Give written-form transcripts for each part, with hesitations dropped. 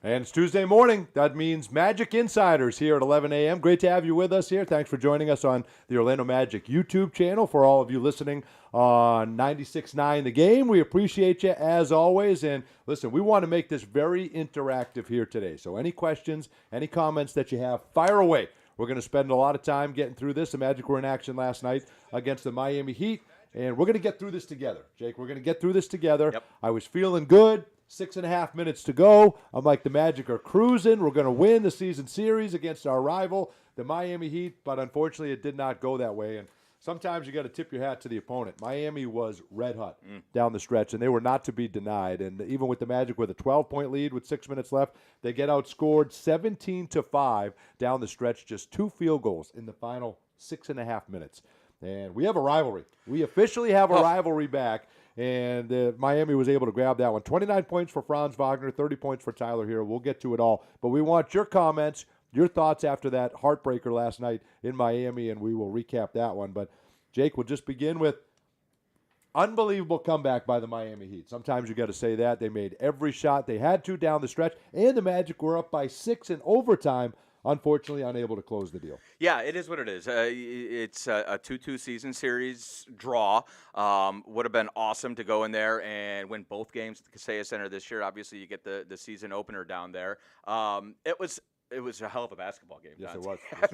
And it's Tuesday morning. That means Magic Insiders here at 11 a.m. Great to have you with us here. Thanks for joining us on the Orlando Magic YouTube channel. For all of you listening on 96.9 The Game, we appreciate you as always. And listen, we want to make this very interactive here today. So any questions, any comments that you have, fire away. We're going to spend a lot of time getting through this. The Magic were in action last night against the Miami Heat. And we're going to get through this together, Jake. We're going to get through this together. Yep. I was feeling good. 6.5 minutes to go. I'm like, the Magic are cruising. We're going to win the season series against our rival, the Miami Heat. But unfortunately, it did not go that way. And sometimes you got to tip your hat to the opponent. Miami was red hot down the stretch, and they were not to be denied. And even with the Magic with a 12-point lead with 6 minutes left, they get outscored 17-5 down the stretch. Just 2 field goals in the final 6.5 minutes. And we have a rivalry. We officially have a rivalry back. And Miami was able to grab that one. 29 points for Franz Wagner, 30 points for Tyler Hero. We'll get to it all. But we want your comments, your thoughts after that heartbreaker last night in Miami, and we will recap that one. But, Jake, we'll just begin with unbelievable comeback by the Miami Heat. Sometimes you got to say that. They made every shot they had to down the stretch, and the Magic were up by 6 in overtime. Unfortunately, unable to close the deal. Yeah, it is what it is. It's a 2-2 season series draw. Would have been awesome to go in there and win both games at the Kaseya Center this year. Obviously, you get the season opener down there. It was a hell of a basketball game. Yes, Dante.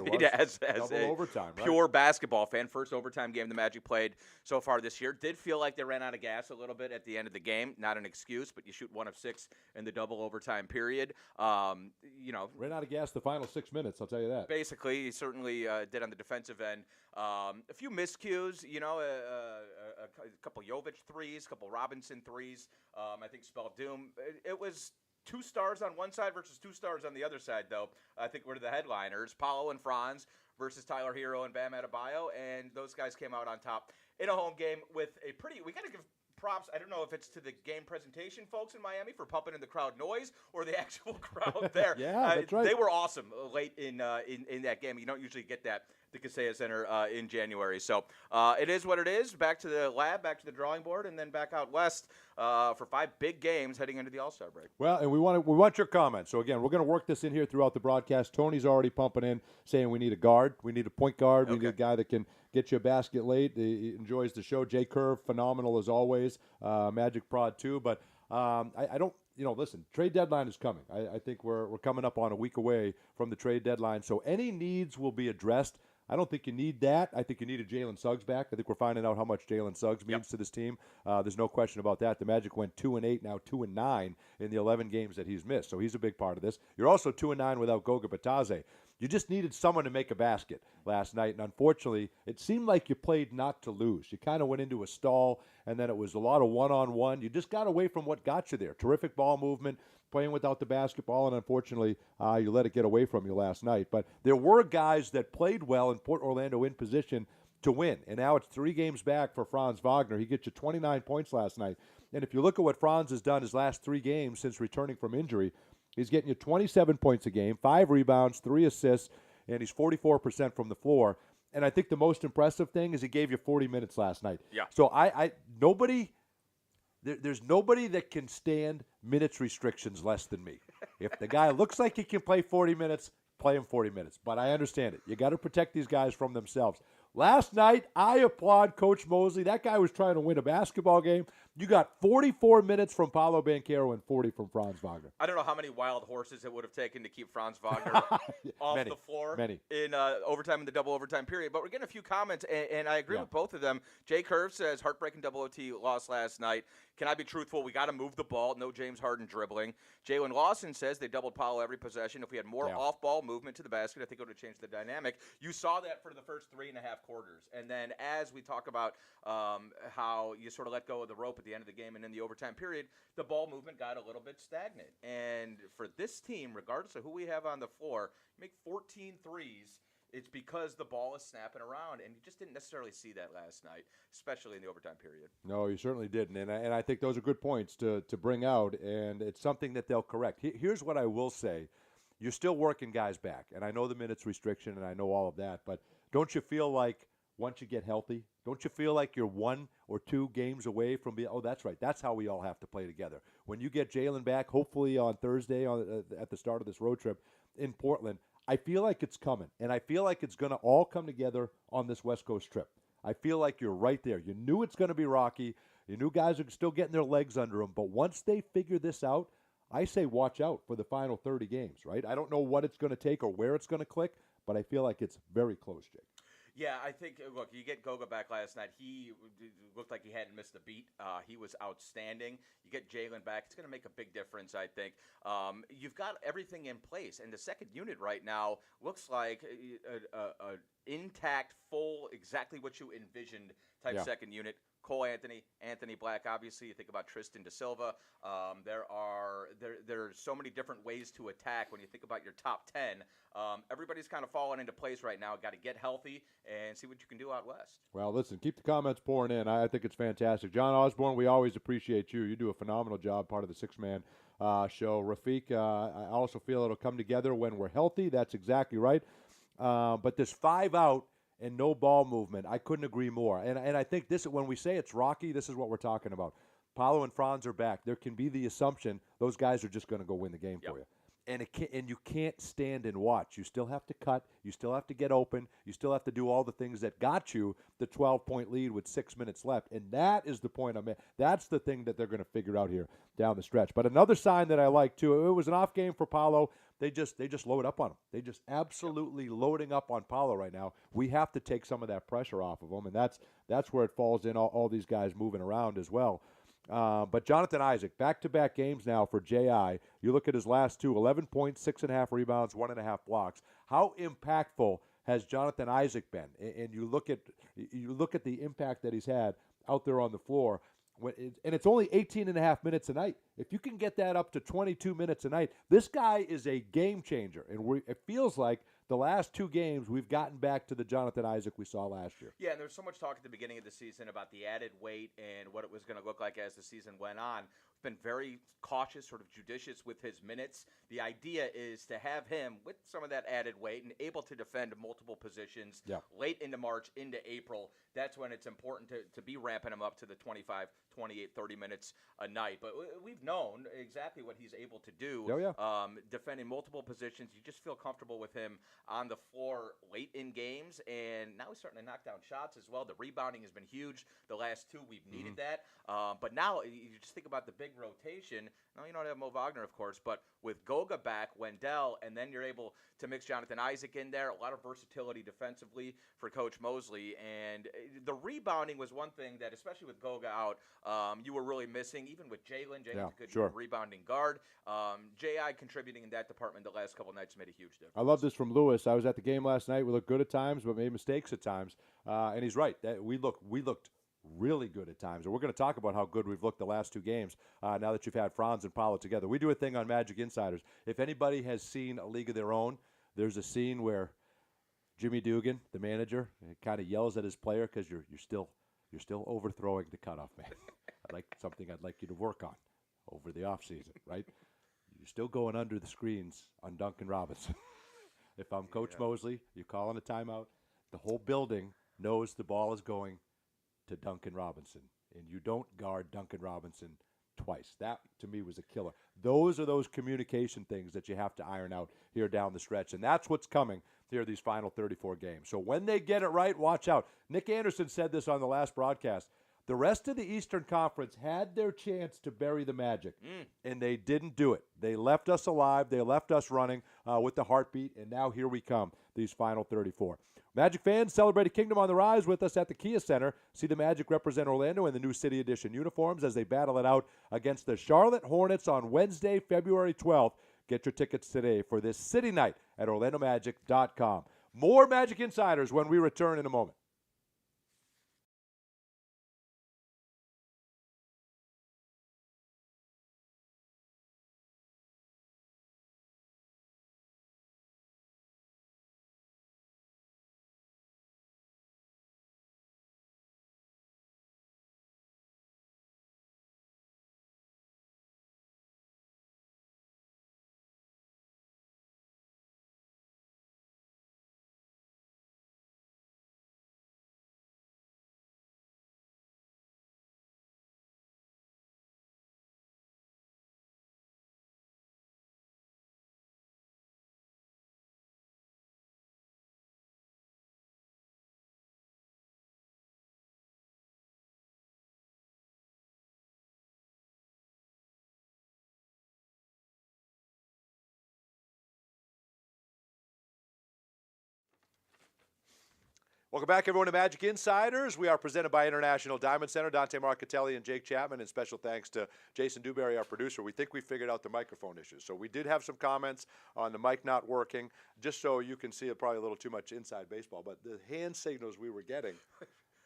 it was. As Double a overtime, right? pure basketball fan, first overtime game the Magic played so far this year. Did feel like they ran out of gas a little bit at the end of the game. Not an excuse, but you shoot 1 of 6 in the double overtime period. Ran out of gas the final 6 minutes, I'll tell you that. Basically, he certainly did on the defensive end. A few miscues, a couple Jovic threes, a couple Robinson threes. I think spelled doom. It was 2 stars on one side versus 2 stars on the other side, though. I think we're the headliners. Paolo and Franz versus Tyler Hero and Bam Adebayo, and those guys came out on top in a home game with a pretty – we got to give props. I don't know if it's to the game presentation folks in Miami for pumping in the crowd noise or the actual crowd there. Yeah, that's right. They were awesome late in that game. You don't usually get that the Kaseya Center in January. So it is what it is. Back to the lab, back to the drawing board, and then back out west for 5 big games heading into the All-Star break. Well, and we want your comments. So, again, we're going to work this in here throughout the broadcast. Tony's already pumping in, saying we need a guard. We need a point guard. Okay. We need a guy that can get you a basket late. He enjoys the show. Jay Curve, phenomenal as always. Magic prod, too. But I don't – listen, trade deadline is coming. I think we're coming up on a week away from the trade deadline. So any needs will be addressed. I don't think you need that. I think you need a Jalen Suggs back. I think we're finding out how much Jalen Suggs means to this team. There's no question about that. The Magic went 2-8, now 2-9 in the 11 games that he's missed. So he's a big part of this. You're also 2-9 without Goga Bitadze. You just needed someone to make a basket last night, and unfortunately, it seemed like you played not to lose. You kind of went into a stall, and then it was a lot of one-on-one. You just got away from what got you there. Terrific ball movement, playing without the basketball, and unfortunately, you let it get away from you last night. But there were guys that played well and put Orlando in position to win, and now it's 3 games back for Franz Wagner. He gets you 29 points last night. And if you look at what Franz has done his last 3 games since returning from injury, he's getting you 27 points a game, 5 rebounds, 3 assists, and he's 44% from the floor. And I think the most impressive thing is he gave you 40 minutes last night. Yeah. So there's nobody that can stand minutes restrictions less than me. If the guy looks like he can play 40 minutes, play him 40 minutes. But I understand it. You got to protect these guys from themselves. Last night, I applaud Coach Mosley. That guy was trying to win a basketball game. You got 44 minutes from Paolo Banchero and 40 from Franz Wagner. I don't know how many wild horses it would have taken to keep Franz Wagner off the floor in overtime in the double overtime period. But we're getting a few comments, and I agree with both of them. Jay Curve says, heartbreaking double OT loss last night. Can I be truthful? We got to move the ball. No James Harden dribbling. Jalen Lawson says they doubled Paolo every possession. If we had more off-ball movement to the basket, I think it would have changed the dynamic. You saw that for the first 3.5 quarters. And then as we talk about how you sort of let go of the rope at the end of the game and in the overtime period, the ball movement got a little bit stagnant. And for this team, regardless of who we have on the floor, you make 14 threes. It's because the ball is snapping around, and you just didn't necessarily see that last night, especially in the overtime period. No, you certainly didn't, and I think those are good points to bring out, and it's something that they'll correct. Here's what I will say. You're still working guys back, and I know the minutes restriction, and I know all of that, but don't you feel like once you get healthy? Don't you feel like you're 1 or 2 games away from being, oh, that's right. That's how we all have to play together. When you get Jalen back, hopefully on Thursday at the start of this road trip in Portland, I feel like it's coming. And I feel like it's going to all come together on this West Coast trip. I feel like you're right there. You knew it's going to be rocky. You knew guys are still getting their legs under them. But once they figure this out, I say watch out for the final 30 games, right? I don't know what it's going to take or where it's going to click, but I feel like it's very close, Jake. Yeah, I think, look, you get Goga back last night. He looked like he hadn't missed a beat. He was outstanding. You get Jalen back. It's going to make a big difference, I think. You've got everything in place. And the second unit right now looks like an intact, full, exactly what you envisioned type second unit. Cole Anthony, Anthony Black, obviously. You think about Tristan Da Silva. There are so many different ways to attack when you think about your top 10. Everybody's kind of falling into place right now. Got to get healthy and see what you can do out west. Well, listen, keep the comments pouring in. I think it's fantastic. John Osborne, we always appreciate you. You do a phenomenal job, part of the six-man show. Rafiq, I also feel it'll come together when we're healthy. That's exactly right. But this 5 out and no ball movement, I couldn't agree more. And I think this, when we say it's rocky, this is what we're talking about. Paolo and Franz are back. There can be the assumption those guys are just going to go win the game for you. And you can't stand and watch. You still have to cut. You still have to get open. You still have to do all the things that got you the 12-point lead with 6 minutes left. And that is the point I'm at. That's the thing that they're going to figure out here down the stretch. But another sign that I like, too, it was an off game for Paolo. They just load up on him. They just absolutely loading up on Paolo right now. We have to take some of that pressure off of him, and that's where it falls in, all these guys moving around as well. But Jonathan Isaac, back-to-back games now for J.I. You look at his last two, 11 points, 6.5 rebounds, 1.5 blocks. How impactful has Jonathan Isaac been? And you look at the impact that he's had out there on the floor. And it's only 18.5 minutes a night. If you can get that up to 22 minutes a night, this guy is a game changer. And it feels like the last 2 games we've gotten back to the Jonathan Isaac we saw last year. Yeah, and there was so much talk at the beginning of the season about the added weight and what it was going to look like as the season went on. Been very cautious, sort of judicious with his minutes. The idea is to have him with some of that added weight and able to defend multiple positions late into March, into April. That's when it's important to be ramping him up to the 25, 28, 30 minutes a night. But we've known exactly what he's able to do. Defending multiple positions. You just feel comfortable with him on the floor late in games. And now he's starting to knock down shots as well. The rebounding has been huge. The last 2, we've needed that. But now you just think about the big rotation. Now you don't have Mo Wagner, of course, but with Goga back, Wendell, and then you're able to mix Jonathan Isaac in there. A lot of versatility defensively for Coach Mosley. And the rebounding was one thing that, especially with Goga out, you were really missing. Even with Jalen, Jalen's a good rebounding guard. J.I. contributing in that department the last couple nights made a huge difference. I love this from Lewis. I was at the game last night. We looked good at times, but made mistakes at times. And he's right. We looked really good at times. And we're going to talk about how good we've looked the last 2 games now that you've had Franz and Paolo together. We do a thing on Magic Insiders. If anybody has seen A League of Their Own, there's a scene where Jimmy Dugan, the manager, kind of yells at his player because you're still overthrowing the cutoff man. I'd like you to work on over the offseason, right? You're still going under the screens on Duncan Robinson. If I'm Coach Mosley, you're calling a timeout. The whole building knows the ball is going to Duncan Robinson, and you don't guard Duncan Robinson twice. That, to me, was a killer. Those are those communication things that you have to iron out here down the stretch, and that's what's coming here these final 34 games. So when they get it right, watch out. Nick Anderson said this on the last broadcast. The rest of the Eastern Conference had their chance to bury the Magic, and they didn't do it. They left us alive. They left us running with the heartbeat, and now here we come, these final 34. Magic fans, celebrate a Kingdom on the Rise with us at the Kia Center. See the Magic represent Orlando in the new City Edition uniforms as they battle it out against the Charlotte Hornets on Wednesday, February 12th. Get your tickets today for this City Night at OrlandoMagic.com. More Magic Insiders when we return in a moment. Welcome back, everyone, to Magic Insiders. We are presented by International Diamond Center. Dante Marcatelli and Jake Chapman, and special thanks to Jason Dewberry, our producer. We think we figured out the microphone issues. So we did have some comments on the mic not working, just so you can see it, probably a little too much inside baseball. But the hand signals we were getting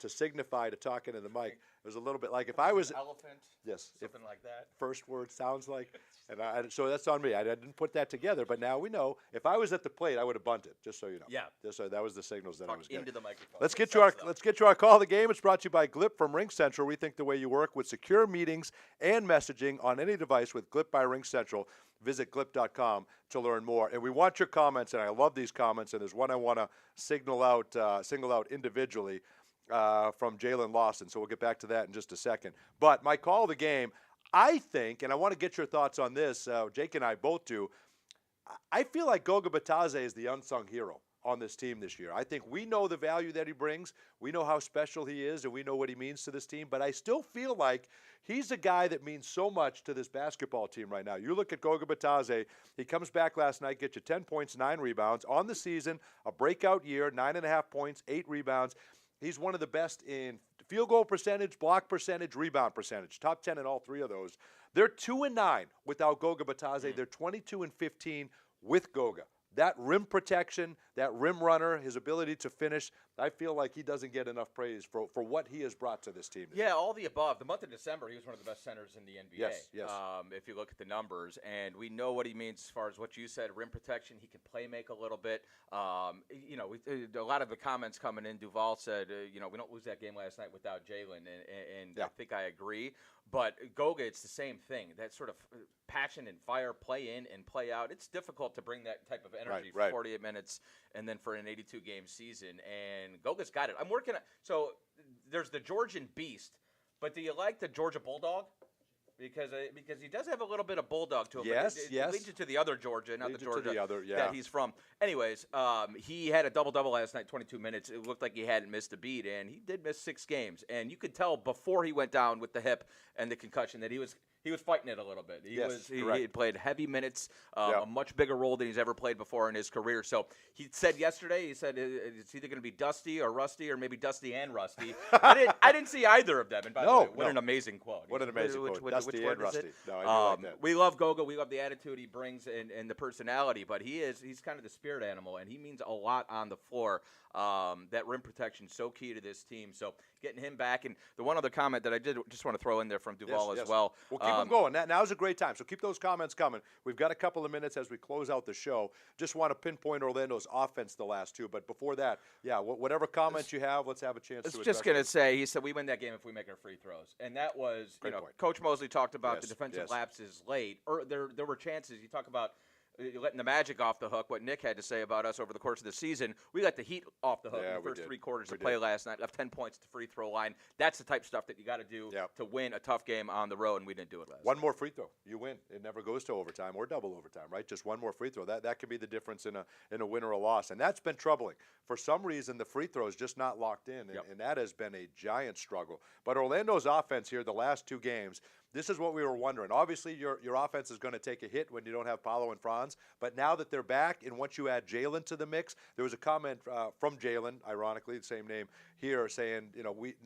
to signify to talk into the mic, it was a little bit like if I was elephant, yes, something like that. First word sounds like, and so that's on me. I didn't put that together, but now we know. If I was at the plate, I would have bunted. Just so you know. Yeah. Just so that was the signals that I was getting. Into the microphone. Let's get to our call of the game. It's brought to you by Glip from Ring Central. We think the way you work with secure meetings and messaging on any device with Glip by Ring Central. Visit glip.com to learn more. And we want your comments, and I love these comments. And there's one I want to single out individually. From Jalen Lawson. So we'll get back to that in just a second. But my call of the game, I think, and I want to get your thoughts on this, Jake and I both do, I feel like Goga Bitadze is the unsung hero on this team this year. I think we know the value that he brings. We know how special he is, and we know what he means to this team. But I still feel like he's a guy that means so much to this basketball team right now. You look at Goga Bitadze. He comes back last night, gets you 10 points, 9 rebounds. On the season, a breakout year, 9.5 points, 8 rebounds. He's one of the best in field goal percentage, block percentage, rebound percentage. Top 10 in all 3 of those. They're 2-9 without Goga Bitadze. They're 22-15 with Goga. That rim protection, that rim runner, his ability to finish, I feel like he doesn't get enough praise for what he has brought to this team. Yeah, all the above. The month of December, he was one of the best centers in the NBA. Yes. If you look at the numbers, and we know what he means as far as what you said, rim protection. He can play make a little bit. A lot of the comments coming in, Duval said, we don't lose that game last night without Jalen, and yeah. I think I agree. But Goga, it's the same thing. That sort of passion and fire, play in and play out. It's difficult to bring that type of energy for 48 minutes and then for an 82-game season. And Goga's got it. I'm working on – so there's the Georgian Beast, but do you like the Georgia Bulldog? Because he does have a little bit of bulldog to him. Yes, it leads you to the other Georgia, not the Georgia yeah. that he's from. Anyways, he had a double-double last night, 22 minutes. It looked like he hadn't missed a beat, and he did miss 6 games. And you could tell before he went down with the hip and the concussion that he was fighting it a little bit. He had played heavy minutes, a much bigger role than he's ever played before in his career. So he said yesterday, it's either going to be Dusty or Rusty, or maybe Dusty and Rusty. I didn't see either of them. And by the way, what an amazing quote. What an amazing quote. Dusty and Rusty. No, I do like that. We love Goga. We love the attitude he brings and the personality. But he's kind of the spirit animal, and he means a lot on the floor. That rim protection is so key to this team. So getting him back. And the one other comment that I did just want to throw in there from Duval as well. Well, keep them going. Now's a great time. So keep those comments coming. We've got a couple of minutes as we close out the show. Just want to pinpoint Orlando's offense the last 2. But before that, whatever comments you have, let's have a chance to address. Just going to say, he said we win that game if we make our free throws. And that was, Coach Mosley talked about the defensive lapses late. There were chances. You talk about letting the Magic off the hook, what Nick had to say about us over the course of the season. We let the Heat off the hook in the first 3 quarters of play last night, left 10 points at the free throw line. That's the type of stuff that you got to do to win a tough game on the road, and we didn't do it last night. One more free throw, you win. It never goes to overtime or double overtime, right? Just one more free throw. That could be the difference in a win or a loss, and that's been troubling. For some reason, the free throw is just not locked in, and that has been a giant struggle. But Orlando's offense here the last 2 games, this is what we were wondering. Obviously, your offense is going to take a hit when you don't have Paolo and Franz. But now that they're back, and once you add Jalen to the mix, there was a comment from Jalen, ironically, the same name here, saying,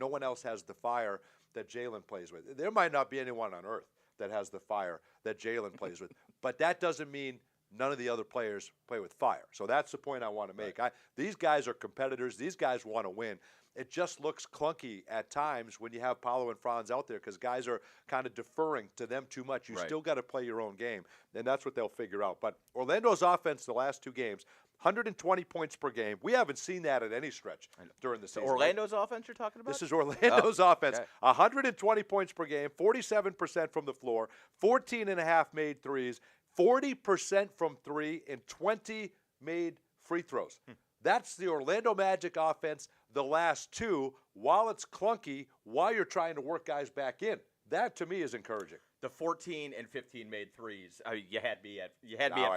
no one else has the fire that Jalen plays with. There might not be anyone on earth that has the fire that Jalen plays with. But that doesn't mean none of the other players play with fire. So that's the point I want to make. These guys are competitors. These guys want to win. It just looks clunky at times when you have Paolo and Franz out there because guys are kind of deferring to them too much. You still got to play your own game, and that's what they'll figure out. But Orlando's offense the last 2 games, 120 points per game. We haven't seen that at any stretch during the season. So Orlando's offense you're talking about? This is Orlando's offense. Okay. 120 points per game, 47% from the floor, 14.5 made threes, 40% from 3, and 20 made free throws. That's the Orlando Magic offense the last 2, while it's clunky, while you're trying to work guys back in. That, to me, is encouraging. The 14 and 15 made threes. I mean, you had me at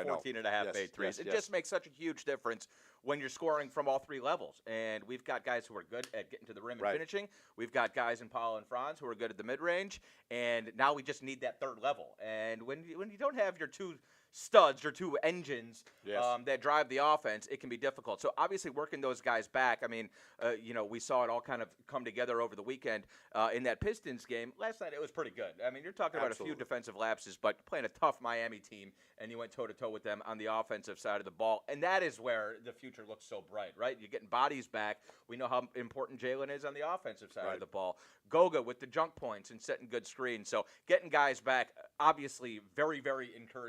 14 and a half made threes. It just makes such a huge difference when you're scoring from all 3 levels. And we've got guys who are good at getting to the rim and finishing. We've got guys in Paolo and Franz who are good at the mid-range. And now we just need that 3rd level. And when you don't have your two studs or two engines Yes. that drive the offense, it can be difficult. So obviously working those guys back, I mean, we saw it all kind of come together over the weekend in that Pistons game. Last night it was pretty good. I mean, you're talking about a few defensive lapses, but playing a tough Miami team, and you went toe-to-toe with them on the offensive side of the ball. And that is where the future looks so bright, right? You're getting bodies back. We know how important Jalen is on the offensive side of the ball. Goga with the junk points and setting good screens. So getting guys back, obviously very, very encouraging.